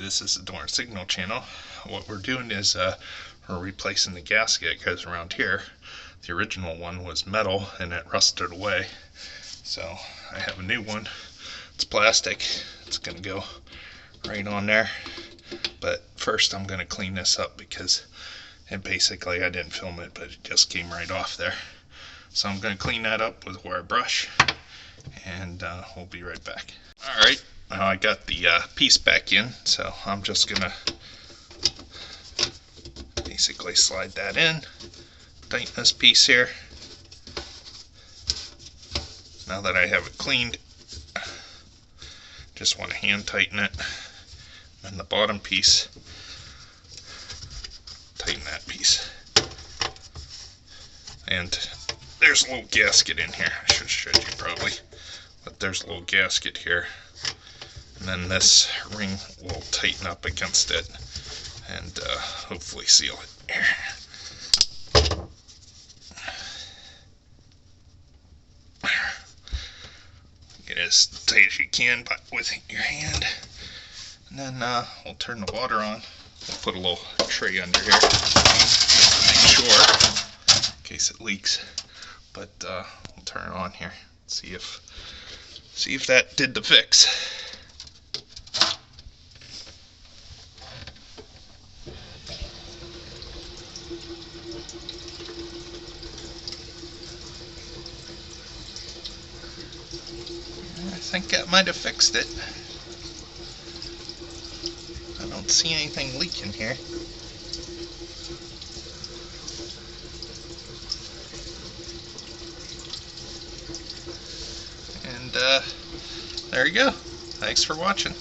this is the Dorn Signal channel. What we're doing is we're replacing the gasket that goes around here. The original one was metal and it rusted away. So I have a new one. It's plastic. It's going to go right on there. But first I'm going to clean this up because I didn't film it, but it just came right off there. So I'm going to clean that up with a wire brush and we'll be right back. Alright, now I got the piece back in, so I'm just going to basically slide that in, tighten this piece here. Now that I have it cleaned, just want to hand tighten it, and the bottom piece, tighten that piece. And there's a little gasket in here. I should have showed you probably, but there's a little gasket here, and then this ring will tighten up against it and hopefully seal it. Get it as tight as you can, but with your hand. And then we'll turn the water on. We'll put a little tray under here, make sure, in case it leaks. But we'll turn it on here. See if that did the fix. I think that might have fixed it. I don't see anything leaking here. And there you go. Thanks for watching.